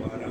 12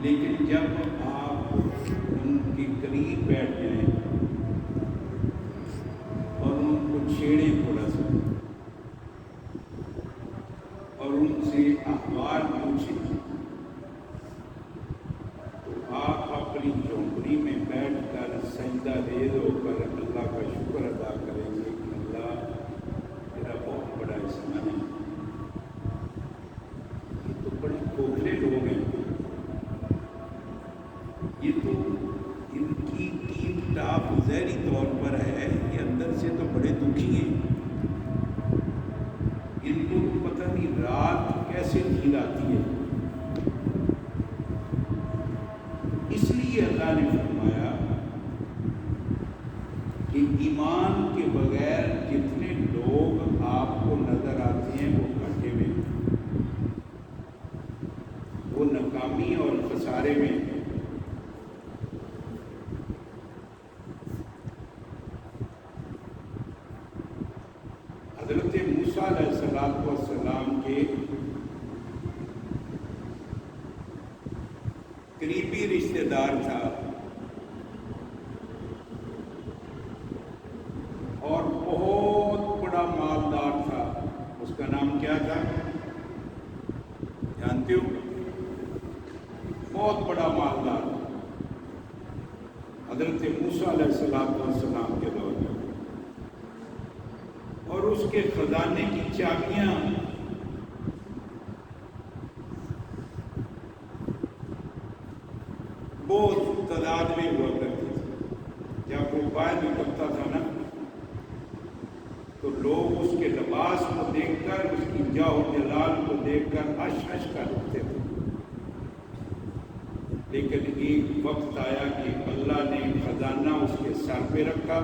لیکن جب آپ ان کے قریب بیٹھ جائیں اور ان کو چھیڑیں تھوڑا سا اور ان سے احوال پوچھیں، تو آپ اپنی جھونپڑی میں بیٹھ کر سجدہ ریز ہو کر اللہ کا شکر ادا کریں گے کہ اللہ تیرا بہت بڑا احسان ہے۔ یہ تو بڑے کھوکھلے لوگ ہیں، یہ تو ان کی ٹیپ ٹاپ ظاہری طور پر ہے، یہ اندر سے تو بڑے دکھی ہیں، ان کو پتہ نہیں رات کیسے نیند آتی ہے۔ اس لیے اللہ نے فرمایا کہ ایمان کے بغیر جتنے لوگ آپ کو نظر آتے ہیں وہ گھاٹے میں، وہ ناکامی اور خسارے میں۔ حضرت موسیٰ علیہ السلام کے قریبی رشتہ دار تھا اور بہت بڑا مالدار تھا، اس کا نام کیا تھا جانتے ہو؟ بہت بڑا مالدار حضرت موسیٰ علیہ السلام کے دور میں، اور اس کے خزانے کی چابیاں بہت تعداد میں ہوا کرتی تھی۔ جب وہ باہر نکلتا تھا نا تو لوگ اس کے لباس کو دیکھ کر، اس کی جاہ و جلال کو دیکھ کر عش عش کر اٹھتے تھے۔ لیکن ایک وقت آیا کہ اللہ نے خزانہ اس کے سر پہ رکھا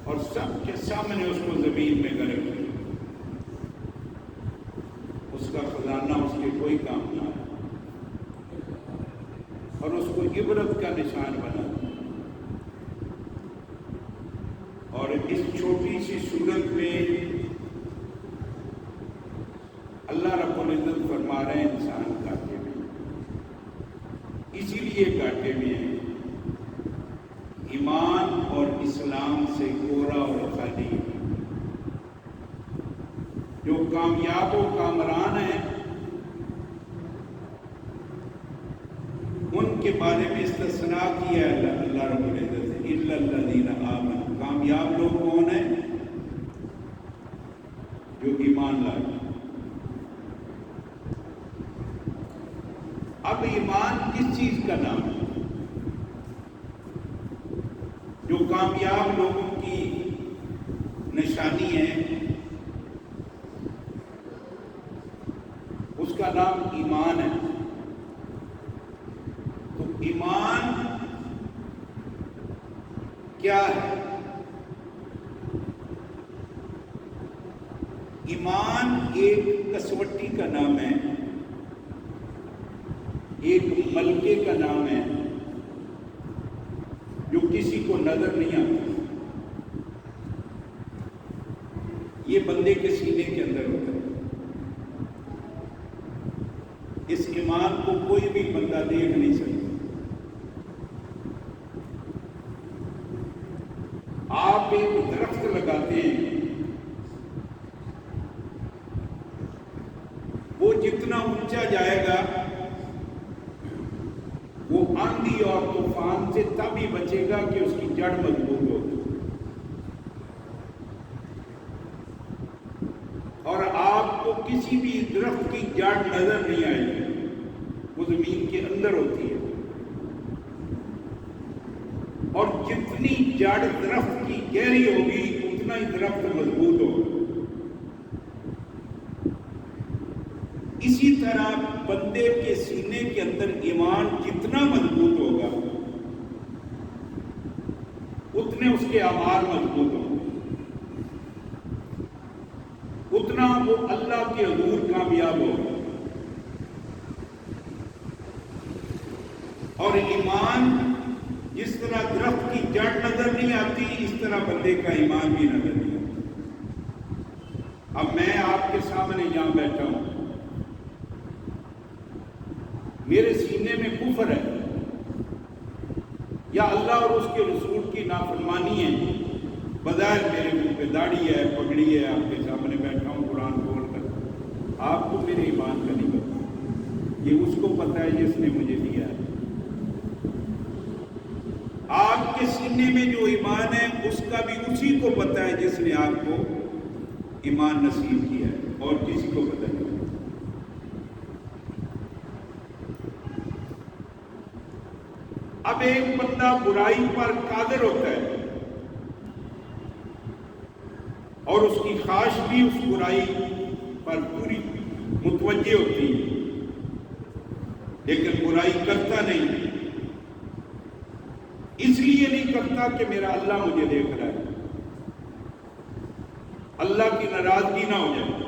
اور سب کے سامنے اس کو زمین میں غرق کیا، اس کا خزانہ اس کے کوئی کام نہ آیا اور اس کو عبرت کا نشان بنا۔ اور اس چھوٹی سی صورت میں اللہ رب العزت فرما رہے ہیں انسان گھاٹے میں، اسی لیے گھاٹے میں ہے، ایمان اور اسلام سے گورا اور خالی۔ جو کامیاب و کامران ہیں ان کے بارے میں استثناء کیا ہے اللہ رب العزت نے، الا الذین آمنوا۔ کامیاب لوگ کون ہیں؟ جو ایمان لائے۔ اب ایمان کس چیز کا نام ہے؟ جو کامیاب لوگوں کی نشانی ہے اس کا نام ایمان ہے۔ تو ایمان کیا ہے؟ ایمان ایک کسوٹی کا نام ہے، ایک ملکے کا نام ہے جو کسی کو نظر نہیں آتا۔ یہ بندے کے سینے کے اندر ہوتا ہے۔ اس ایمان کو کوئی بھی بندہ دیکھ نہیں سکتا۔ آپ ایک درخت لگاتے ہیں، وہ جتنا اونچا جائے گا وہ آندھی اور طوفان سے تب ہی بچے گا کہ اس کی جڑ مضبوط ہوگی۔ اور آپ کو کسی بھی درخت کی جڑ نظر نہیں آئے گی، وہ زمین کے اندر ہوتی ہے۔ اور جتنی جڑ درخت کی گہری ہوگی اتنا ہی درخت مضبوط ہوگا۔ اسی طرح بندے کے سینے کے اندر ایمان جتنا مضبوط ہوگا اتنے اس کے اعمال مضبوط ہوں گے، اتنا وہ اللہ کے حضور کامیاب ہوگا۔ اور ایمان جس طرح درخت کی جڑ نظر نہیں آتی، اس طرح بندے کا ایمان بھی نظر نہیں آتا۔ اب میں آپ کے سامنے یہاں بیٹھا ہوں، میرے سینے میں کفر ہے یا اللہ اور اس کے رسول کی نافرمانی ہے، بظاہر میرے منہ پہ داڑھی ہے، پگڑی ہے، آپ کے سامنے بیٹھا ہوں قرآن کھول کر، آپ کو میرے ایمان کا نہیں پتا، یہ اس کو پتا ہے جس نے مجھے دیا ہے۔ آپ کے سینے میں جو ایمان ہے اس کا بھی اسی کو پتا ہے جس نے آپ کو ایمان نصیب کیا ہے، اور کسی کو پتا نہیں۔ اب ایک بندہ برائی پر قادر ہوتا ہے اور اس کی خواہش بھی اس برائی پر پوری متوجہ ہوتی ہے، لیکن برائی کرتا نہیں، اس لیے نہیں کرتا کہ میرا اللہ مجھے دیکھ رہا ہے، اللہ کی ناراضگی نہ ہو جائے۔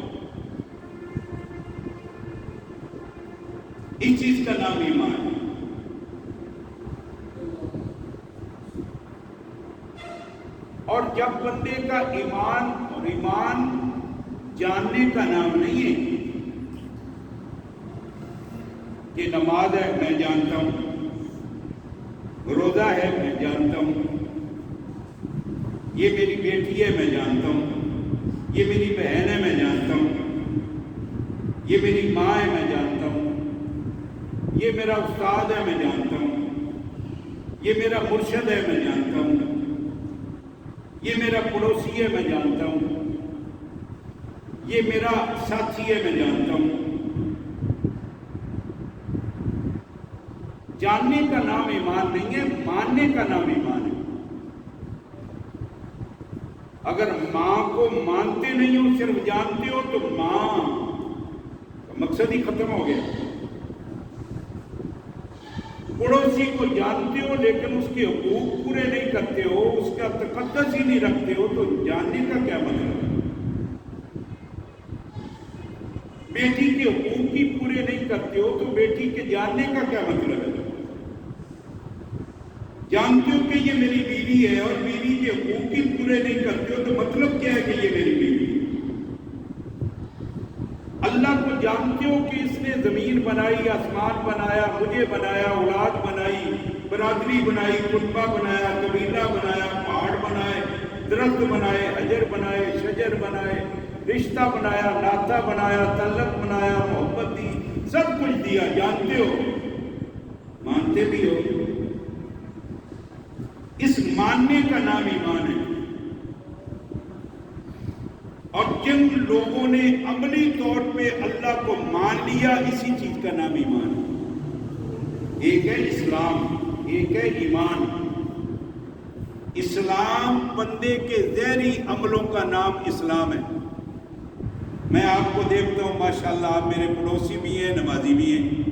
اس چیز کا نام ایمان ہے۔ اور جب بندے کا ایمان، اور ایمان جاننے کا نام نہیں ہے کہ نماز ہے میں جانتا ہوں، روزہ ہے میں جانتا ہوں، یہ میری بیٹی ہے میں جانتا ہوں، یہ میری بہن ہے میں جانتا ہوں، یہ میری ماں ہے میں جانتا ہوں، یہ میرا استاد ہے میں جانتا ہوں، یہ میرا مرشد ہے میں جانتا ہوں، یہ میرا پڑوسی ہے میں جانتا ہوں، یہ میرا ساتھی ہے میں جانتا ہوں۔ جاننے کا نام ایمان نہیں ہے، ماننے کا نام ایمان ہے۔ اگر ماں کو مانتے نہیں ہو، صرف جانتے ہو، تو ماں کا مقصد ہی ختم ہو گیا۔ پڑوسی کو جانتے ہو لیکن اس کے حقوق پورے نہیں کرتے ہو، اس کا تقدس ہی نہیں رکھتے ہو، تو جاننے کا کیا مطلب ہے؟ بیٹی کے حقوق ہی پورے نہیں کرتے ہو تو بیٹی کے جاننے کا کیا مطلب ہے؟ جانتے ہو کہ یہ میری بیوی ہے اور بیوی کے حقوق ہی پورے نہیں کرتے ہو تو مطلب کیا ہے کہ یہ میری بیوی ہے؟ اللہ کو جانتے ہو کہ اس نے زمین بنائی، آسمان بنایا، مجھے بنایا، اولاد بنائی، برادری بنائی، کنبہ بنایا، قبیلہ بنایا، پہاڑ بنائے، درخت بنائے، حجر بنائے، شجر بنائے، رشتہ بنایا، ناتا بنایا، تعلق بنایا، محبت دی، سب کچھ دیا، جانتے ہو، مانتے بھی ہو۔ اس ماننے کا نام ایمان ہے۔ اور جن لوگوں نے عملی طور پہ اللہ کو مان لیا، اسی چیز کا نام ایمان ہے۔ ایک ہے اسلام، ایک ہے ایمان۔ اسلام بندے کے ظاہری عملوں کا نام اسلام ہے۔ میں آپ کو دیکھتا ہوں ماشاءاللہ آپ میرے پڑوسی بھی ہیں، نمازی بھی ہیں،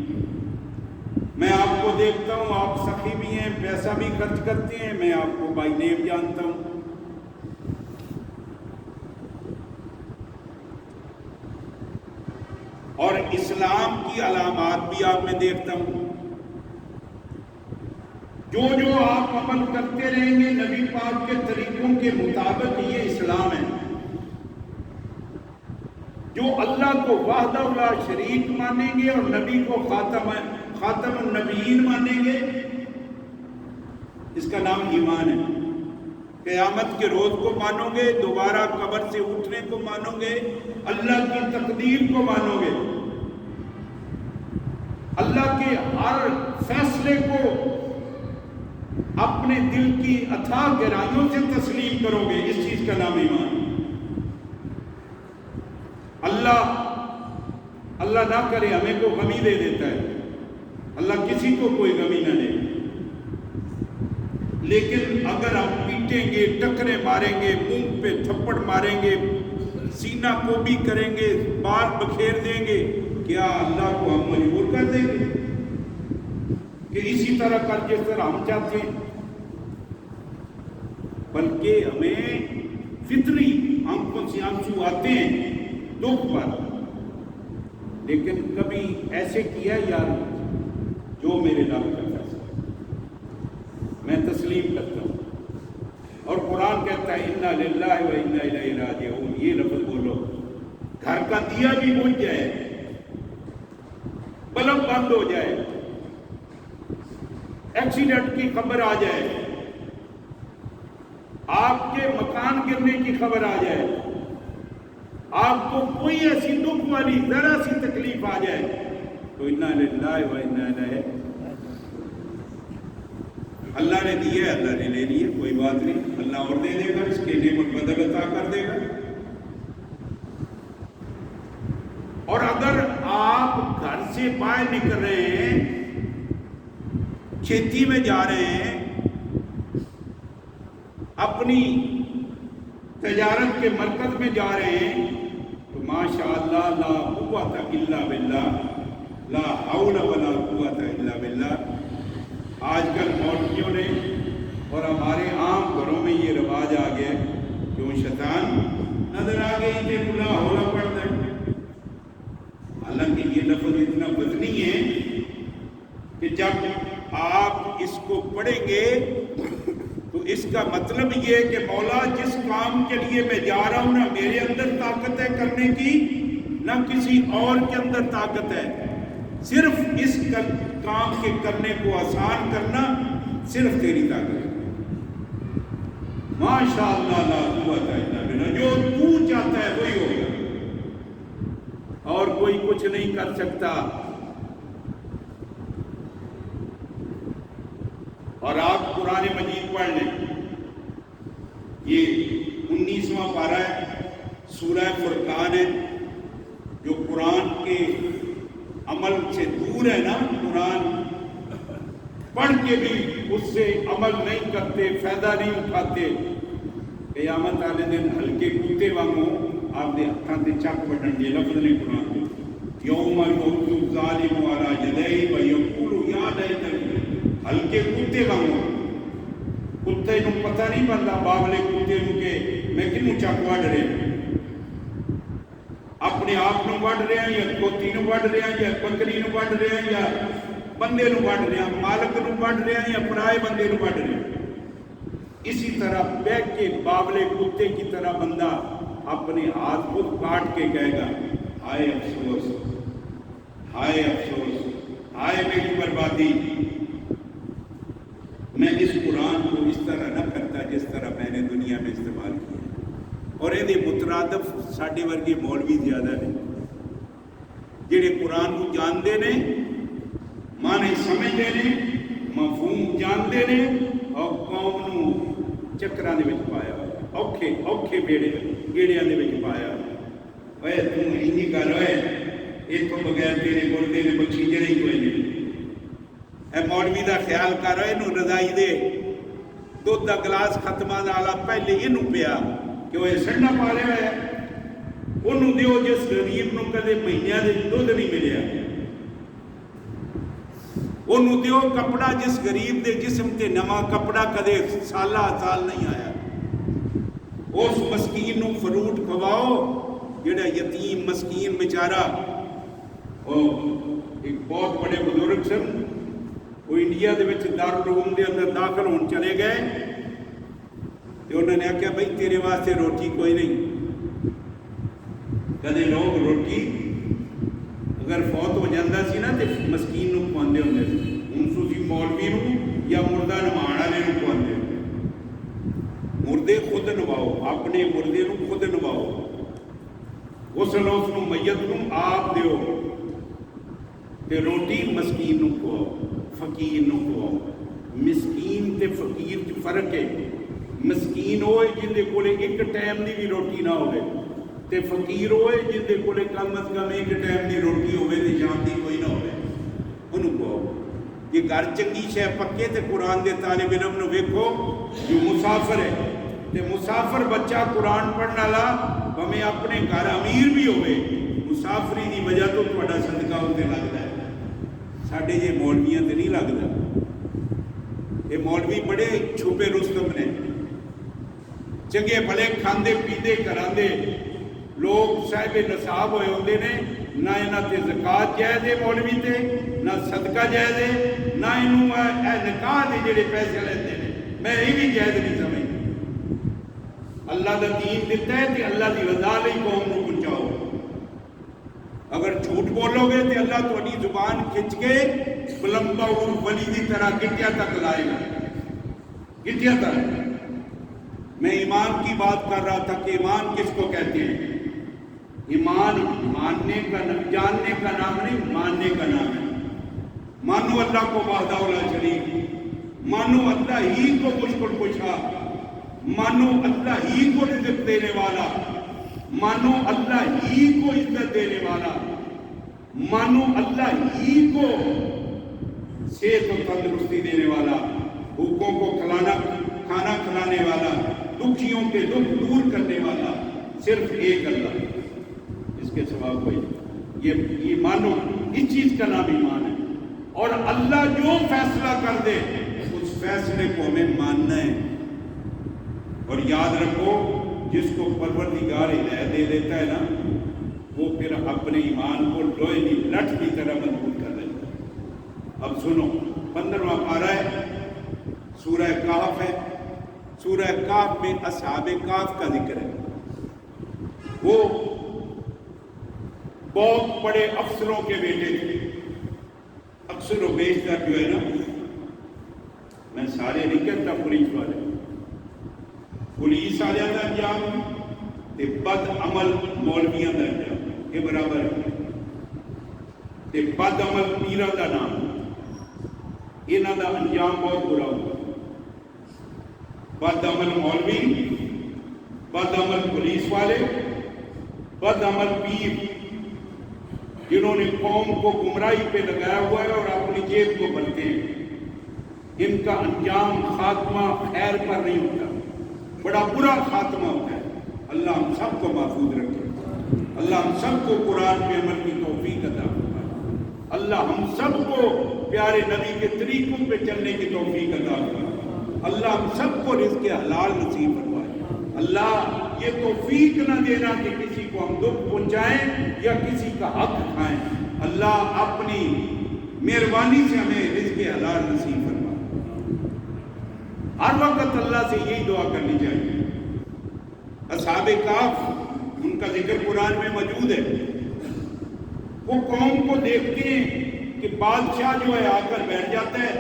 میں آپ کو دیکھتا ہوں آپ سخی بھی ہیں، پیسہ بھی خرچ کرتے ہیں، میں آپ کو بائی نیم جانتا ہوں۔ اور اسلام کی علامات بھی آپ میں دیکھتا ہوں۔ جو آپ عمل کرتے رہیں گے نبی پاک کے طریقوں کے مطابق، یہ اسلام ہے۔ جو اللہ کو وحدہ لا شریک مانیں گے اور نبی کو خاتم النبیین مانیں گے، اس کا نام ایمان ہے۔ قیامت کے روز کو مانو گے، دوبارہ قبر سے اٹھنے کو مانو گے، اللہ کی تقدیر کو مانو گے، اللہ کے ہر فیصلے کو اپنے دل کی اتھاہ گہرائیوں سے تسلیم کرو گے، اس چیز کا نام ایمان ہے۔ اللہ نہ کرے ہمیں کو غمی دے دیتا ہے، اللہ کسی کو کوئی غمی نہ دے، لیکن اگر ہم پیٹیں گے، ٹکرے ماریں گے، منہ پہ تھپڑ ماریں گے، سینہ کو بھی کریں گے، بال بکھیر دیں گے، کیا اللہ کو ہم مجبور کر دیں گے کہ اسی طرح کر جس طرح ہم چاہتے ہیں؟ بلکہ ہمیں فطری آنکھوں سے آنسو آتے ہیں دکھ پر، لیکن کبھی ایسے کیا یار جو میرے رب کا فیصلہ میں تسلیم کرتا ہوں۔ اور قرآن کہتا ہے انا للہ و انا الیہ راجعون، یہ لفظ بولو، گھر کا دیا بھی بجھ جائے، بلب بند ہو جائے، ایکسیڈنٹ کی خبر آ جائے، آپ کے مکان گرنے کی خبر آ جائے، آپ کو کوئی ایسی دکھ والی ذرا سی تکلیف آ جائے تو انا للہ و انا الیہ، اللہ نے دیا ہے، اللہ نے لے لیا، کوئی بات نہیں، اللہ اور دے دے گا، اس کے نعمت بدل عطا کر دے گا۔ اور اگر آپ گھر سے باہر نکل رہے ہیں، کھیتی میں جا رہے ہیں، اپنی تجارت کے مرکز میں جا رہے ہیں، تو ماشاءاللہ لا قوت الا باللہ، لا حول ولا قوت الا باللہ۔ آج کل مولویوں نے اور ہمارے عام گھروں میں یہ رواج آ گیا کہ وہ شیطان نظر آ گئی کہ کھلا ہونا پڑتا ہے۔ حالانکہ یہ لفظ اتنا بدنی ہے کہ جب آپ اس کو پڑھیں گے تو اس کا مطلب یہ ہے کہ مولا جس کام کے لیے میں جا رہا ہوں، نہ میرے اندر طاقت ہے کرنے کی، نہ کسی اور کے اندر طاقت ہے، صرف اس کام کے کرنے کو آسان کرنا صرف تیری طاقت ہے۔ ماشاءاللہ لا قوت الا باللہ، جو تو چاہتا ہے وہی ہوگا، اور کوئی کچھ نہیں کر سکتا۔ اور آپ قرآن مجید پڑھ لیں، یہ 19واں پارہ ہے، سورہ فرقان ہے، جو قرآن کے عمل سے دور ہے نا، قرآن پڑھ کے بھی اس سے عمل نہیں کرتے، فائدہ نہیں اٹھاتے، قیامت والے دن ہلکے کتے وانگو آپ دے ہاتھاں تے چک بٹن دے لفظ نے قرآن میں، یوم یعض الظالم علی یدیہ ویقول یا لیتنی، ہلکے کتے وانگو، کتے نو پتہ نہیں بنتا باغلے کتے نو کہ میں کنوں چک وڈ رہا، اپنے آپ نو وڈ رہا یا کھوتی نو وڈ رہا یا بکری نو وڈ رہا یا بندے نو وڈ رہا، مالک نو وڈ رہا یا پرائے بندے نو وڈ رہا۔ اسی طرح بیٹھ کے باولے کتے کی طرح بندہ اپنے ہاتھ خود کاٹ کے کہے گا ہائے افسوس، ہائے افسوس، ہائے میری بربادی، میں اس قرآن کو اس طرح نہ کرتا جس طرح میں نے دنیا میں استعمال کیا۔ اور یہ مترادف ساڈے ورگے مولوی زیادہ نے جڑے قرآن کو جانتے نے، معنی سمجھتے نے، مفہوم جانتے نے، اور قوم نو چکراں دے وچ پایا، اوکھے اوکھے گیڑیاں دے وچ پایا۔ اے تم اینی کر، اے یہ تو بغیر تیرے مردے نے بخشیجے نہیں کوئی نہیں، اے مولوی دا خیال کر، اینو رضائی دے، دودھ دا گلاس ختمہ والا پہلے اینو پیا کہ وہ سڑنا پا رہا ہے، انہوں دیو جس غریب نو کدے مہینیاں دے دودھ نہیں ملیا، انہوں دیو کپڑا جس غریب دے جسم تے نواں کپڑا کدے سالہ سال نہیں آیا، اس مسکین نو فروٹ کھواؤ جڑا یتیم مسکین بیچارہ۔ ایک بہت بڑے بزرگ سن، وہ انڈیا دے وچ دارالعلوم دے اندر داخل ہون چلے گئے، تو انہوں نے کہا بھائی تیرے واسطے روٹی کوئی نہیں، کدے لوگ روٹی اگر فوت ہو جاندہ سی نا تے مسکین نو کھواندے ہوندے سی، ہن مولوی نو یا مردہ نوان والے نو کھواندے، مردے خود نواؤ، اپنے مردے نو خود نواؤ، غسل اس نو میت نو آپ دیو، تے روٹی مسکین نو کھواؤ، فقیر نو کھواؤ۔ مسکین تے فقیر چ فرق ہے، مسکین ہوئے جن دے کولے ایک ٹائم دی بھی روٹی نہ ہوئے، تے فقیر ہوئے جن دے کولے کم از کم ایک ٹائم دی روٹی ہوئے تے شام دی کوئی نہ ہوئے، انہوں کو یہ گھر چنگی شے پکے تے قرآن دے طالب علم نو ویکھو جو مسافر ہے، تے مسافر بچہ قرآن پڑھنا لا ہمیں اپنے گھر امیر بھی ہوئے، مسافری دی وجہ تو تھوڑا صدقہ ہوتے لگتا ہے، ساڑھے یہ مولویاں تے نہیں لگتا، یہ مولوی بڑے چھپے رستم نے، چنگے بھلے کھاندے پیندے کراندے لوگ صاحب نصاب ہوئے ہوندے نے، نہ انہاں تے زکوٰۃ جائز ہے مولوی تے، نہ صدقہ جائز ہے، نہ انہوں اے نکاح دے جڑے پیسے لیندے نے، میں یہ بھی جائز نہیں سمجھ۔ اللہ دا دین دیتا ہے تے اللہ دی رضا لئی قوم کو پہنچاؤ، اگر جھوٹ بولو گے تے اللہ تہاڈی زبان کھچ کے بلمبا ولی کی طرح گٹیا تک لائے گا، گٹیا تک۔ میں ایمان کی بات کر رہا تھا کہ ایمان کس کو کہتے ہیں؟ ایمان ماننے کا جاننے کا نام نہیں، ماننے کا نام ہے۔ مانو اللہ کو وحدہ لا شریک، مانو اللہ ہی کو مشکل کشا، مانو اللہ ہی کو رزق دینے والا، مانو اللہ ہی کو عزت دینے والا، مانو اللہ ہی کو صحت و تندرستی دینے والا، بھوکوں کو کھانا کھلانے والا، دکھیوں کے دکھ دور کرنے والا صرف ایک اللہ، اس کے سوا کوئی۔ یہ مانو، اس چیز کا نام ایمان ہے۔ اور اللہ جو فیصلہ کر دے اس فیصلے کو ہمیں ماننا ہے۔ اور یاد رکھو، جس کو پروردگار ہدایت دے دیتا ہے نا، وہ پھر اپنے ایمان کو لوہے کی لٹھ کی طرح مضبوط کر دیتا ہے۔ اب سنو، 15واں پارہ ہے، سورہ کہف ہے۔ سورہ کہف میں اصحاب کہف کا ذکر ہے۔ وہ بہت بڑے افسروں کے بیٹے تھے۔ اکثر و بیشتر جو ہے نا، میں سارے نہیں کہتا پولیس والے، پولیس والوں کا انجام تے بد عمل مولویاں کا انجام یہ برابر ہے۔ تے بد عمل پیراں کا نام، انہاں دا انجام بہت برا ہوگا۔ بد عمل مولوی، بد عمل پولیس والے، بد عمل پیر، جنہوں نے قوم کو گمراہی پہ لگایا ہوا ہے اور اپنی جیب کو بھرتے ہیں، ان کا انجام خاتمہ خیر پر نہیں ہوتا، بڑا برا خاتمہ ہوتا ہے۔ اللہ ہم سب کو محفوظ رکھے، اللہ ہم سب کو قرآن پہ عمل کی توفیق عطا فرمائے، اللہ ہم سب کو پیارے نبی کے طریقوں پہ چلنے کی توفیق عطا فرمائے، اللہ ہم سب کو رزق حلال نصیب فرمائے۔ اللہ یہ توفیق نہ دینا کہ کسی کو ہم دکھ پہنچائیں یا کسی کا حق کھائیں۔ اللہ اپنی مہربانی سے ہمیں رزق حلال نصیب فرمائے۔ ہر وقت اللہ سے یہی دعا کرنی چاہیے۔ اصحاب کہف، ان کا ذکر قرآن میں موجود ہے۔ وہ قوم کو دیکھتے ہیں کہ بادشاہ جو ہے آ کر بیٹھ جاتا ہے،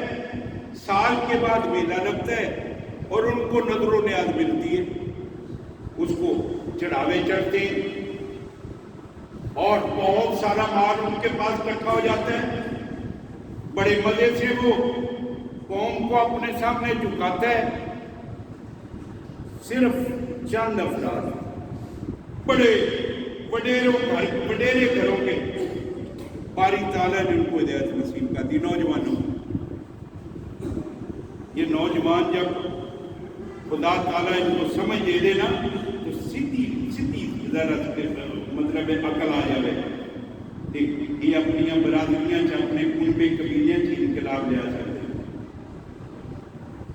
سال کے بعد میلہ لگتا ہے اور ان کو نظر و نیاز ملتی ہے، اس کو چڑھاوے چڑھتے ہیں اور بہت سارا مال ان کے پاس اکٹھا ہو جاتا ہے۔ بڑے مزے سے وہ قوم کو اپنے سامنے جھکاتا ہے۔ صرف چند افراد بڑے وڈیرے گھروں کے باری تعالیٰ نے ان کو ہدایت نصیب کر دی۔ نوجوانوں، یہ نوجوان جب خدا تعالیٰ ان کو سمجھ دے دے نا تو سیدھی ذرا مطلب عقل آ جائے، یہ اپنی برادریاں اپنے کنبے قبیلیاں سے انقلاب لے آ جاتے ہیں۔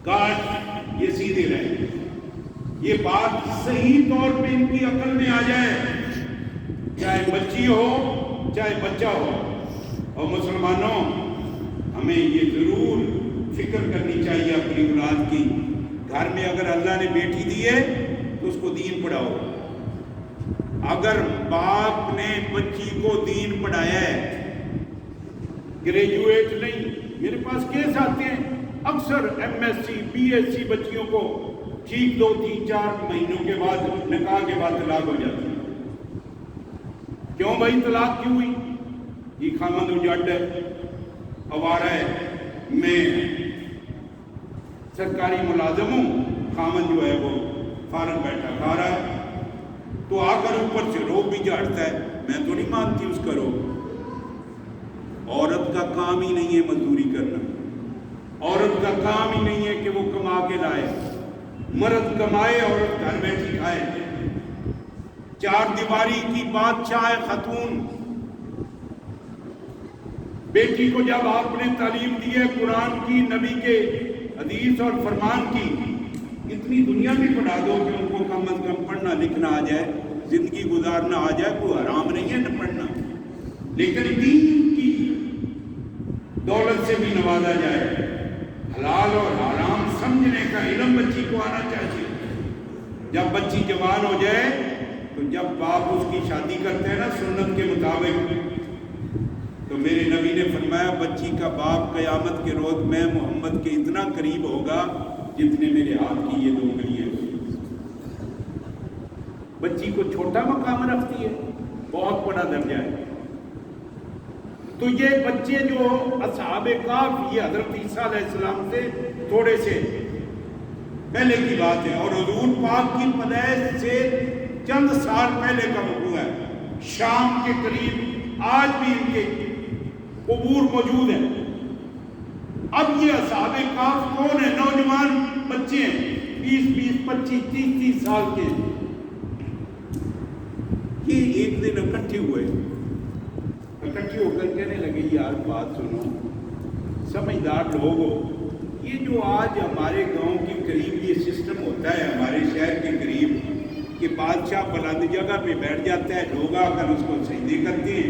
کاش یہ سیدھے رہے، یہ بات صحیح طور پہ ان کی عقل میں آ جائے، چاہے بچی ہو چاہے بچہ ہو۔ اور مسلمانوں، ہمیں یہ ضرور فکر کرنی چاہیے اپنی اولاد کی۔ گھر میں اگر اللہ نے بیٹی دی ہے تو اس کو دین پڑھاؤ۔ اگر باپ نے بچی کو دین پڑھایا ہے، گریجویٹ نہیں، میرے پاس کیس آتے ہیں اکثر M S C B S C بچیوں کو ٹھیک 2 3 4 مہینوں کے بعد نکاح کے بعد طلاق ہو جاتی ہے۔ کیوں بھائی طلاق کیوں ہوئی؟ یہ خامد اجڑ ہے، آوارہ ہے، میں سرکاری ملازم ہوں، خامد جو ہے وہ فارغ بیٹھا کھا رہا ہے، تو آ کر اوپر سے روب بھی جھاڑتا ہے۔ میں تو نہیں مانتی اس کا روب۔ عورت کا کام ہی نہیں ہے مزدوری کرنا، عورت کا کام ہی نہیں ہے کہ وہ کما کے لائے، مرد کمائے عورت گھر بیٹھی کھائے۔ 4 دیواری کی بادشاہ خاتون، بیٹی کو جب آپ نے تعلیم دی ہے قرآن کی، نبی کے حدیث اور فرمان کی، اتنی دنیا بھی پڑھا دو کہ ان کو کم از کم پڑھنا لکھنا آ جائے، زندگی گزارنا آ جائے، کوئی حرام نہیں ہے نہ پڑھنا، لیکن دین کی دولت سے بھی نوازا جائے۔ حلال اور حرام سمجھنے کا علم بچی کو آنا چاہیے۔ جب بچی جوان ہو جائے تو جب باپ اس کی شادی کرتے ہیں نا سنت کے مطابق، تو میرے نبی نے فرمایا بچی کا باپ قیامت کے روز میں محمد کے اتنا قریب ہوگا جتنے میرے ہاتھ کی یہ 2 انگلیاں. بچی کو چھوٹا مقام رکھتی ہے، بہت بڑا درجہ ہے. تو یہ بچے جو اصحاب کہف، یہ حضرت عیسیٰ علیہ السلام سے تھوڑے سے پہلے کی بات ہے، اور حضور پاک کی پیدائش سے چند سال پہلے کا موضوع ہے. شام کے قریب آج بھی ان کے قبور موجود ہیں. اب یہ اصحاب کہف کون ہیں؟ نوجوان بچے ہیں، 20 25 30 سال کے. یہ ایک دن اکٹھے ہو کر کہنے لگے یار بات سنو، سمجھدار لوگ ہو، یہ جو آج ہمارے گاؤں کے قریب یہ سسٹم ہوتا ہے، ہمارے شہر کے قریب کہ بادشاہ بلند جگہ پہ بیٹھ جاتا ہے، لوگ آ کر اس کو سجدے کرتے ہیں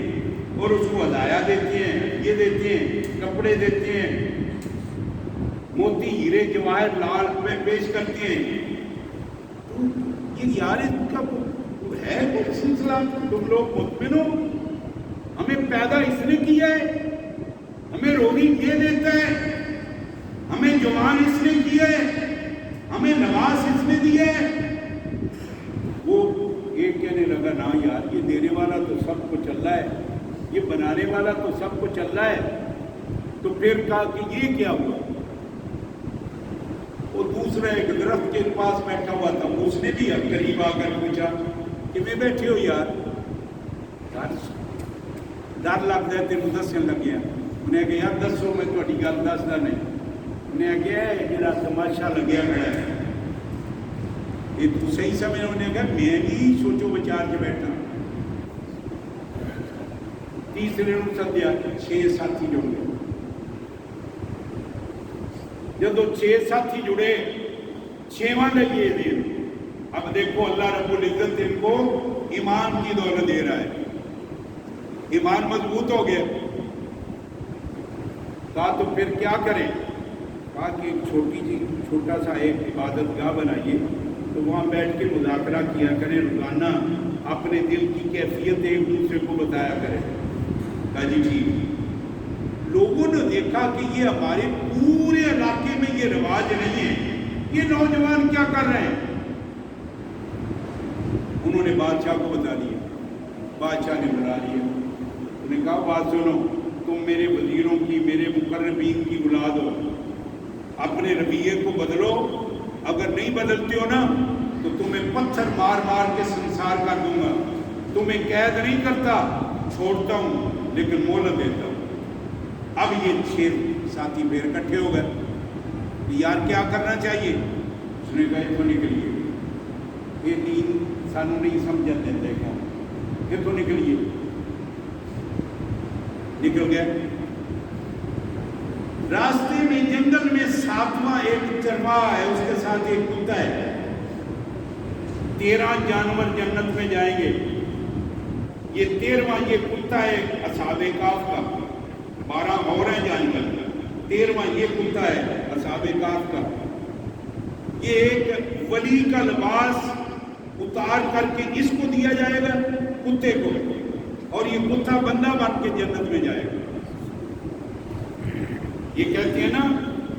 اور اس کو ہدایہ دیتے ہیں، یہ دیتے ہیں، کپڑے دیتے ہیں، موتی ہیرے جواہر لال میں پیش کرتے ہیں. یہ یار ان کا ہے کوئی سلسلہ؟ تم لوگ مطمئن ہو؟ ہمیں پیدا اس نے کیا ہے، ہمیں روزی یہ دیتا ہے، ہمیں جوان اس نے کیا ہے، ہمیں لباس اس نے دیا ہے. وہ ایک کہنے لگا نا یار یہ دینے والا تو سب کچھ اللہ ہے، یہ بنانے والا تو سب کچھ اللہ ہے. تو پھر کہا کہ یہ کیا ہوا؟ وہ دوسرا ایک درخت کے پاس بیٹھا ہوا تھا، اس نے بھی قریب آ کر پوچھا کہ میں بیٹھے ہو یار، ڈر لگتا ہے تینوں دسن لگیا. انہیں کہ یار دسو میں تھوڑی گل دسدا نہیں. انہیں کہ جڑا تماشا لگیا کھڑا ہے یہ تو صحیح سمجھ. انہیں کہا میں بھی سوچو بچار کے بیٹھا. تیسرے نے سدیا، 6 ساتھی جڑ گئے. جب 6 ساتھی جڑے، 6واں لگیے دے. اب دیکھو اللہ رب العزت ان کو ایمان کی دولت دے رہا ہے، ایمان مضبوط ہو گیا. کہا تو پھر کیا کریں؟ کہا کہ ایک چھوٹا سا ایک عبادت گاہ بنائیے، تو وہاں بیٹھ کے مذاکرہ کیا کریں، روزانہ اپنے دل کی کیفیت ایک دوسرے کو بتایا کریں. کہا جی ٹھیک. لوگوں نے دیکھا کہ یہ ہمارے پورے علاقے میں یہ رواج نہیں ہے، یہ نوجوان کیا کر رہے ہیں. انہوں نے بادشاہ کو بتا دیا. بادشاہ نے بلا لیا. انہوں نے کہا بات سنو، تم میرے وزیروں کی، میرے مقربین کی اولاد ہو، اپنے رویے کو بدلو. اگر نہیں بدلتے ہو نا تو تمہیں پتھر مار مار کے سنسار کر دوں گا. تمہیں قید نہیں کرتا، چھوڑتا ہوں لیکن مہلت دیتا ہوں. اب یہ 6 ساتھی پھر اکٹھے ہو گئے. یار کیا کرنا چاہیے؟ اس نے کہا اتوں نکلیے، یہ دین سانو نہیں سمجھ دیتے کیا، اتوں نکلیے. نکل گئے. راستے میں جنگل میں 7واں ایک چرواہا ہے، اس کے ساتھ ایک کتا ہے. 13 جانور جنت میں جائیں گے. یہ 13واں یہ کتا ہے اصحاب کہف کا. 12 اور ہیں جانور، 13واں یہ کتا ہے اصحاب کہف کا. یہ ایک ولی کا لباس اتار کر کے اس کو دیا جائے گا کتے کو، اور یہ کتا بندہ بن کے جنت میں جائے گا. یہ کہتے ہیں نا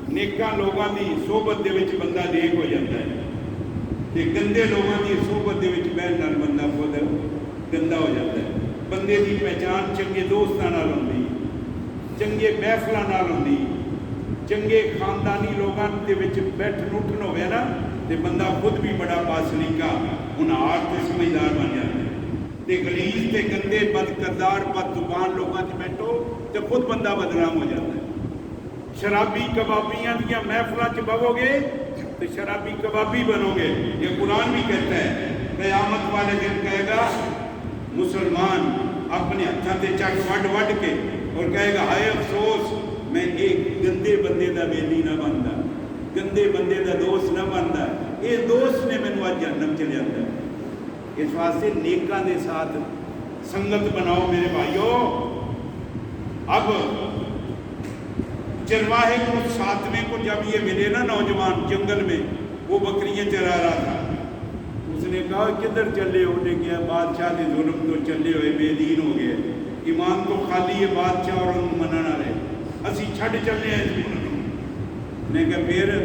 نیکاں لوگاں دی صحبت دے وچ بندہ نیک ہو جاتا ہے، تے گندے لوگاں دی صحبت دے وچ بہن نال بندہ خود گندا ہو جاتا ہے. بندے دی پہچان چنگے دوستاں نال ہوندی، چنگے محفلاں نال ہوندی، چنگے خاندانی لوگاں دے وچ بیٹھن اٹھن ہوئے نا تے بندہ خود بھی بڑا باسلیقہ ہونہار تے سمجھدار بن جاتا ہے. تے غلیظ تے گندے بد کردار بد زبان لوگاں تے بیٹھو تے خود بندہ بدنام ہو جاتا ہے. شرابی کبابیاں دیاں محفلاں چ بہو گے تو شرابی کبابی بنو گے. یہ قرآن بھی کہتا ہے قیامت والے دن کہے گا مسلمان اپنے ہتھاں تے چک وڈ وڈ کے اور کہے گا ہائے افسوس میں ایک گندے بندے دا بیلی نہ بندا، گندے بندے دا دوست نہ بندا. یہ دوست نے مینوں اج جہنم چ لیا. اس واسطے نیکاں دے ساتھ سنگت بناؤ میرے بھائیو. اب چرواہے کو 7ویں کو جب یہ ملے نا نوجوان جنگل میں، وہ بکریاں چرا رہا تھا. اس نے کہا کدھر چلے ہو؟ نے کیا بادشاہ کے ظلم تو چلے ہوئے بے دین ہو گئے، ایمان تو خالی ہے بادشاہ اور انہوں منع نہ رہے اسی چھڑ چلنے ہیں اس کو انہیں کہا پھر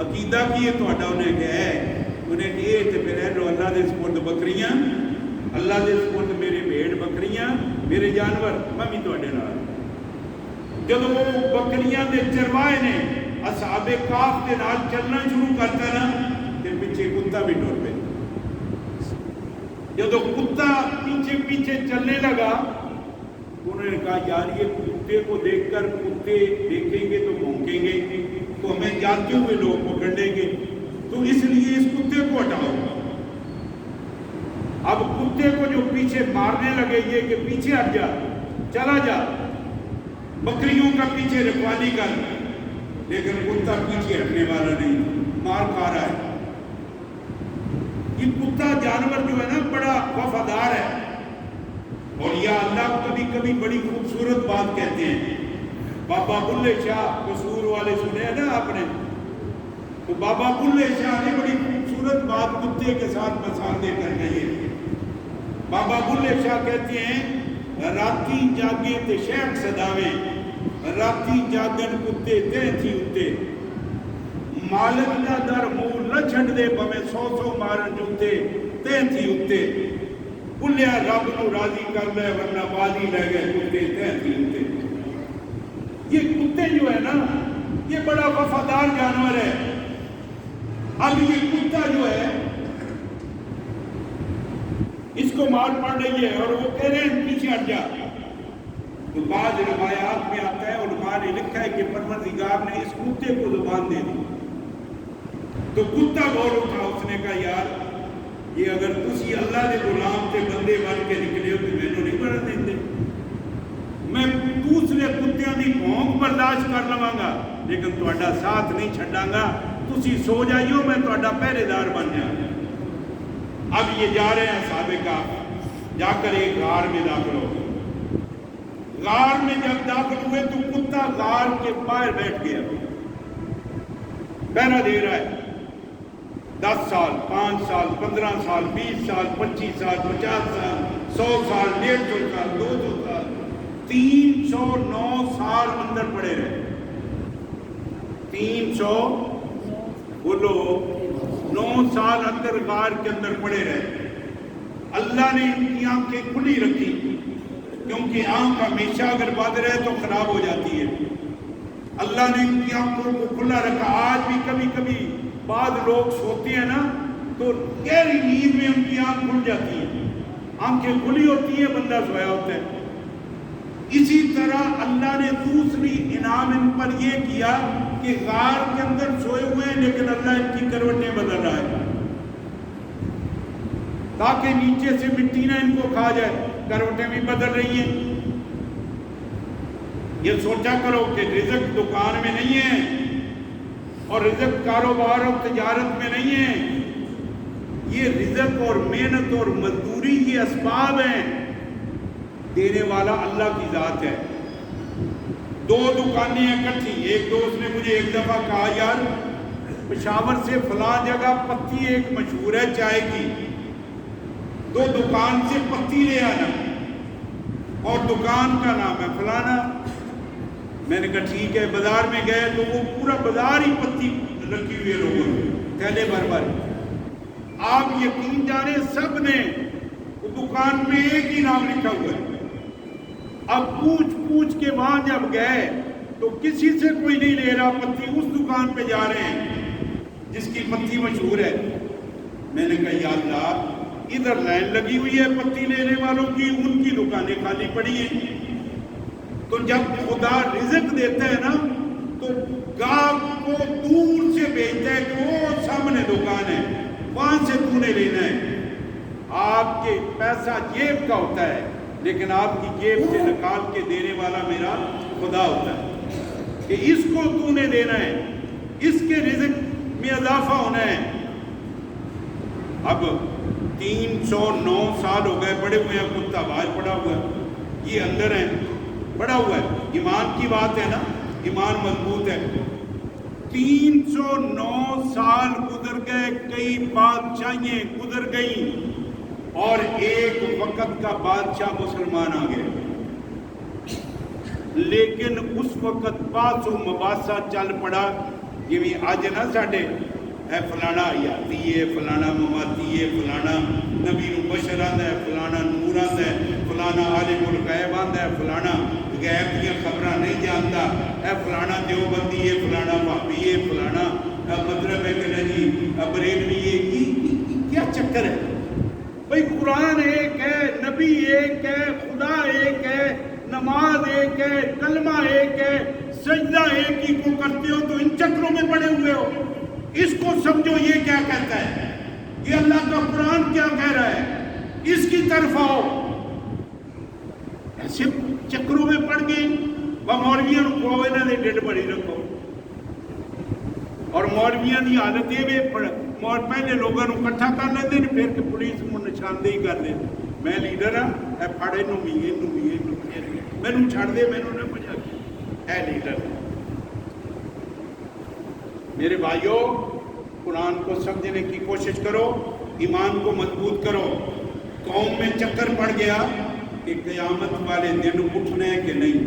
عقیدہ کی ہے تو انہیں کہا ہے انہیں کہ یہ تو پھر ہے جو اللہ دے سپرد بکریاں اللہ دے سپرد میرے بھیڑ بکریاں میرے جانور میں بھی تو اڈے نال جب وہ بکریاں دے چرواہے نے اصحاب کاف دے نال چلنا شروع کرتا نا تے پیچھے کتا بھی ٹر پہ جب کتا پیچھے پیچھے چلنے لگا انہوں نے کہا یار یہ کتے کو دیکھ کر کتے دیکھیں گے تو بھونکیں گے تو ہمیں جاتے ہوئے لوگ پکڑ لیں گے تو اس لیے اس کتے کو ہٹاؤ اب کتے کو جو پیچھے مارنے لگے یہ کہ پیچھے ہٹ جا چلا جا بکریوں کا پیچھے رکھوالی کر لیکن کتا پیچھے ہٹنے والا نہیں مار کھا رہا ہے یہ کتا جانور جو ہے نا بڑا وفادار ہے اور یا اللہ کبھی کبھی بڑی خوبصورت بات کہتے ہیں بابا بلے شاہ قصور والے سنے ہیں نا آپ نے تو بابا بلے شاہ نے بڑی خوبصورت بات کتے کے ساتھ مثال دے کر کہی ہے بابا بلے شاہ کہتے ہیں راتی جاگے تے شیخ صداویں راتی جاگن کتے تے تھی اتے مالک دا در مول نہ چھڑ دے بمیں 100 مارن جوتے تے تھی اتے بلیا رب نو راضی کر لے ورنہ بازی لے گئے کتے تے تھی اتے یہ کتے جو ہے نا یہ بڑا وفادار جانور ہے اب یہ کتا جو ہے اس کو مار پڑ رہی ہے اور وہ کہہ رہے ہیں پیچھے ہٹ جا تو بعض روایات میں آتا ہے علماء نے لکھا ہے کہ پروردگار نے اس کتے کو زبان دے دی تو کتا غور اٹھا اس نے کہا یار یہ اگر تسی اللہ دے غلام تے بندے بن کے نکلے ہو تو میں نے نہیں بڑھن دیندے میں دوسرے کتیاں دی بھونک برداشت کر لواں گا لیکن تہاڈا ساتھ نہیں چھڈاں گا تسی سو جائیو میں تہاڈا پہرے دار بن جاؤں اب یہ جا رہے ہیں اصحاب کہف جا کر ایک غار میں داخل ہو گئے غار میں جب داخل ہوئے تو کتا غار کے باہر بیٹھ گیا پہرا دے رہا ہے 10 سال 5 سال 15 سال 20 سال 25 سال 50 سال 100 سال 150 سال 200 سال 309 سال اندر پڑے رہے 300 بولو 9 سال اندر غار کے اندر پڑے رہے اللہ نے ان کی آنکھیں کھلی رکھی کیونکہ آنکھ ہمیشہ اگر بند رہے تو خراب ہو جاتی ہے اللہ نے ان کی آنکھوں کو کھلا رکھا آج بھی کبھی کبھی بعض لوگ سوتے ہیں نا تو گہری نیند میں ان کی آنکھ کھل جاتی ہے آنکھیں کھلی ہوتی ہیں بندہ سویا ہوتا ہے اسی طرح اللہ نے دوسری انعام ان پر یہ کیا کہ غار کے اندر سوئے ہوئے ہیں لیکن اللہ ان کی کروٹیں بدل رہا ہے تاکہ نیچے سے مٹی نہ ان کو کھا جائے کروٹیں بھی بدل رہی ہیں یہ سوچا کرو کہ رزق دکان میں نہیں ہے اور رزق کاروبار اور تجارت میں نہیں ہے یہ رزق اور محنت اور مزدوری یہ اسباب ہیں دینے والا اللہ کی ذات ہے 2 دکانیں اکٹھی ایک دوست نے مجھے ایک دفعہ کہا یار پشاور سے فلاں جگہ پتی ایک مشہور ہے چائے کی 2 دکان سے پتی لے آنا اور دکان کا نام ہے فلانا میں نے کہا ٹھیک ہے بازار میں گئے تو وہ پورا بازار ہی پتی رکھی ہوئی ہے لوگوں نے تھیلے بھر بھر آپ یقین جانے سب نے وہ دکان میں ایک ہی نام لکھا ہوا ہے اب پوچھ کے وہاں جب گئے تو کسی سے کوئی نہیں لے رہا پتی اس دکان پہ جا رہے ہیں جس کی پتی مشہور ہے میں نے کہا یا اللہ ادھر لائن لگی ہوئی ہے پتی لینے والوں کی ان کی دکانیں خالی پڑی ہیں تو جب خدا رزق دیتا ہے نا تو گاہک کو دور سے بھیجتا ہے کہ وہ سامنے دکان ہے وہاں سے تو نے لینا ہے آپ کے پیسہ جیب کا ہوتا ہے لیکن آپ کی جیب سے نکال کے دینے والا میرا خدا ہوتا ہے کہ اس کو تو نے دینا ہے اس کے رزق میں اضافہ ہونا ہے اب 309 سال ہو گئے پڑے ہوئے ہیں کتا باہر پڑا ہوا ہے یہ اندر ہے پڑا ہوا ہے ایمان کی بات ہے نا ایمان مضبوط ہے 309 سال گزر گئے کئی بادشاہیں گزر گئیں اور ایک وقت کا بادشاہ مسلمان آ گئے لیکن اس وقت باس و مباحثہ چل پڑا جی اج نہ ساڈے اے فلانا حیاتی ہے، فلانا مماتی ہے، فلانا نبی نو بشر آندا ہے، فلانا نور آندا ہے، فلانا عالم الغیب آندا ہے، فلانا غیب دیا خبراں نہیں جانتا، اے فلانا دیوبندی ہے، فلانا وہابی ہے، فلانا مطلب ہے کہ جی بریلوی ہے، کیا چکر ہے؟ بھئی قرآن ایک ہے، نبی ایک ہے، خدا ایک ہے، نماز ایک ہے، کلمہ ایک ہے، سجدہ ایک ہی کو کرتے ہو، تو ان چکروں میں پڑے ہوئے ہو۔ اس کو سمجھو یہ کیا کہتا ہے، یہ اللہ کا قرآن کیا کہہ رہا ہے، اس کی طرف آؤ۔ ایسے چکروں میں پڑ گئی، مولویاں کو انہوں نے ڈیڈ بڑی رکھو، اور مولویاں دی حالت یہ پہلے لوگوں کو کٹھا کر لیتے ہیں، پھر کہ پولیس کو نشاندہی کر دے، میں لیڈر ہاں، اے پھڑے نو میے مینوں چھڑ دے، مینوں نہ بجا کے، اے لیڈر۔ میرے بھائیوں، قرآن کو سمجھنے کی کوشش کرو، ایمان کو مضبوط کرو۔ قوم میں چکر پڑ گیا کہ قیامت والے دن اٹھنا ہے کہ نہیں،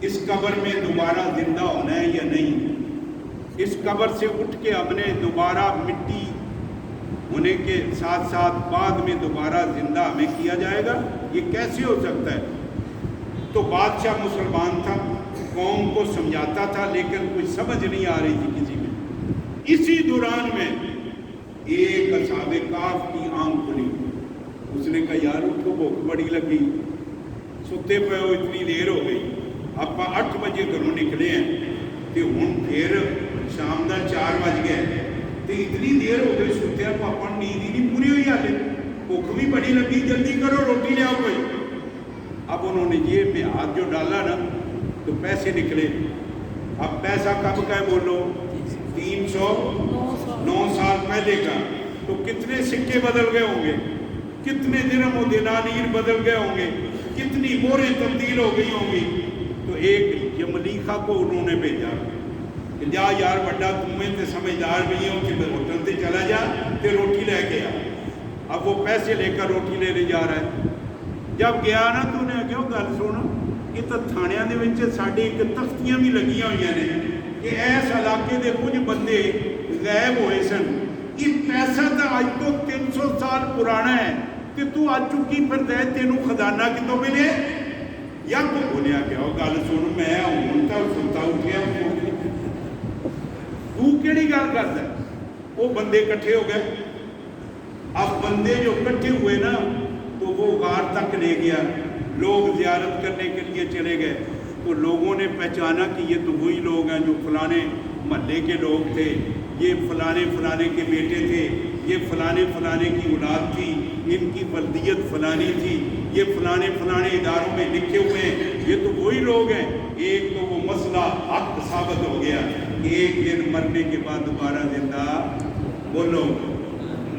اس قبر میں دوبارہ زندہ ہونا ہے یا نہیں، اس قبر سے اٹھ کے ہم نے دوبارہ مٹی ہونے کے ساتھ ساتھ بعد میں دوبارہ زندہ ہمیں کیا جائے گا، یہ کیسے ہو سکتا ہے؟ تو بادشاہ مسلمان تھا، قوم کو سمجھاتا تھا، لیکن کوئی سمجھ نہیں آ رہی تھی کسی میں۔ اسی دوران میں ایک اصحاب کہف کی آنکھ کھلی، اس نے کہا یار اٹھو، بھوک بڑی لگی، ستے پے ہو، اتنی دیر ہو گئی، آپ 8 بجے گھروں نکلے ہیں، تو ہوں پھر شام دا 4 بج گئے، تو اتنی دیر ہو گئی ستے پاپا، نیند ہی نہیں پوری ہوئی، ہالے بھوک بھی بڑی لگی، جلدی کرو روٹی لے آؤ کوئی۔ اب انہوں نے جیب میں ہاتھ جو ڈالا نا تو پیسے نکلے۔ اب پیسہ کب کا ہے بولو؟ 309 سال پہلے کا، تو کتنے سکے بدل گئے ہوں گے، کتنے درہم و دینار بدل گئے ہوں گے، کتنی موریں تبدیل ہو گئی ہوں گی۔ تو ایک یملیخہ کو انہوں نے بھیجا کہ جا یار بڑا تمہیں تے سمجھدار بھی ہوں کہ ہوٹل تے چلا جا تے روٹی لے کے آ۔ اب وہ پیسے لے کر روٹی لینے جا رہا ہے، جب گیا نا تو انہیں کہا گل سن، یہ تو تھانیاں دے وچ ساڈے ایک تختیاں بھی لگیاں ہوئی نے کہ ایس علاقے دے کچھ بندے غائب ہوئے سن، یہ پیسہ تو اج تو 300 سال پرانا ہے، کہ تو اج چکی پھر دے تینوں خزانہ کتوں ملے؟ یا کو بولیا کہ وہ گل سن، میں ہوں تو سنتا اٹھیا، تو کیڑی گل کردا ہے؟ وہ بندے کٹھے ہو گئے۔ اب بندے جو کٹھے ہوئے نا تو وہ غار تک لے گیا، لوگ زیارت کرنے کے لیے چلے گئے، تو لوگوں نے پہچانا کہ یہ تو وہی لوگ ہیں جو فلانے محلے کے لوگ تھے، یہ فلانے فلانے کے بیٹے تھے، یہ فلانے فلانے کی اولاد تھی، ان کی بلدیت فلانی تھی، یہ فلانے فلانے اداروں میں لکھے ہوئے ہیں، یہ تو وہی لوگ ہیں۔ ایک تو وہ مسئلہ حق ثابت ہو گیا کہ ایک دن مرنے کے بعد دوبارہ زندہ، بولو،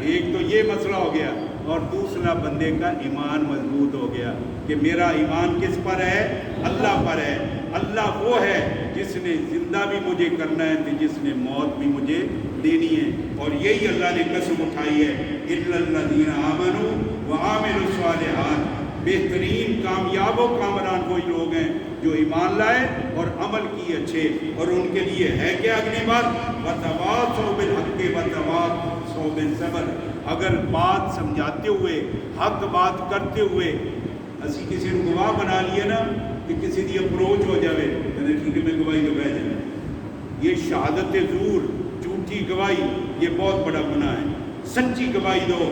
ایک تو یہ مسئلہ ہو گیا، اور دوسرا بندے کا ایمان مضبوط ہو گیا کہ میرا ایمان کس پر ہے؟ اللہ پر ہے۔ اللہ وہ ہے جس نے زندہ بھی مجھے کرنا ہے تو جس نے موت بھی مجھے دینی ہے، اور یہی اللہ نے قسم اٹھائی ہے، اِلَّا الَّذِينَ آمَنُوا وَعَمِلُوا الصَّالِحَاتِ۔ بہترین کامیاب و کامران وہی لوگ ہیں جو ایمان لائے اور عمل کیے اچھے، اور ان کے لیے ہے کہ اگلی بات وَتَوَاصَوْا بِالْحَقِّ وَتَوَاصَوْا بِالصَّبْرِ۔ اگر بات سمجھاتے ہوئے، حق بات کرتے ہوئے اسی کسی کو گواہ بنا لیے نا کہ کسی دی اپروچ ہو جاوے، کہنے ٹھیک ہے میں گواہی تو بہ جائیں، یہ شہادت زور، جھوٹی گواہی، یہ بہت بڑا گناہ ہے۔ سچی گواہی دو۔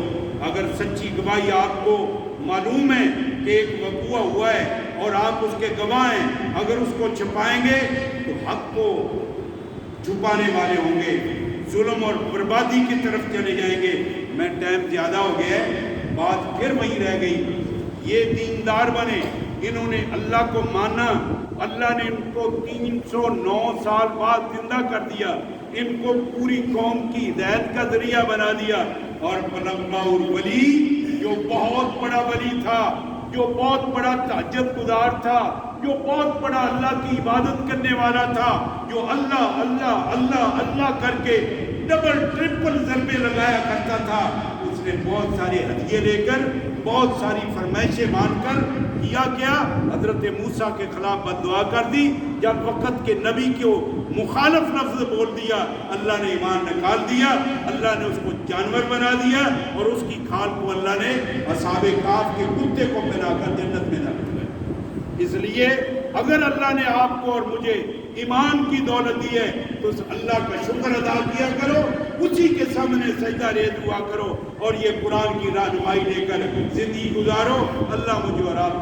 اگر سچی گواہی آپ کو معلوم ہے کہ ایک وقوع ہوا ہے اور آپ اس کے گواہ ہیں، اگر اس کو چھپائیں گے تو حق کو چھپانے والے ہوں گے، ظلم اور بربادی کی طرف چلے جائیں گے۔ میں ٹائم زیادہ ہو گیا ہے، بات پھر وہی رہ گئی۔ یہ دیندار بنے، انہوں نے اللہ کو مانا، اللہ نے ان کو 309 سال بعد زندہ کر دیا، ان کو پوری قوم کی ہدایت کا ذریعہ بنا دیا، اور فلما الولی جو بہت بڑا ولی تھا، جو بہت بڑا تہجد گزار تھا، جو بہت بڑا اللہ کی عبادت کرنے والا تھا، جو اللہ اللہ اللہ اللہ کر کے ڈبل ٹرپل ضربے لگایا کرتا تھا، اس نے بہت سارے ہدیے لے کر بہت ساری فرمائشیں مان کر کیا کیا، حضرت موسیٰ کے خلاف بد دعا کر دی۔ جب وقت کے نبی کو مخالف لفظ بول دیا، اللہ نے ایمان نکال دیا، اللہ نے اس کو جانور بنا دیا، اور اس کی کھال کو اللہ نے اصحاب کہف کے کتے کو پہنا کر جنت میں داخل کیا۔ اس لیے اگر اللہ نے آپ کو اور مجھے ایمان کی دولت دی ہے تو اس اللہ کا شکر ادا کیا کرو، اسی کے سامنے سجدہ ریز ہوا کرو، اور یہ قرآن کی رہنمائی لے کر زندگی گزارو۔ اللہ مجھے اور آپ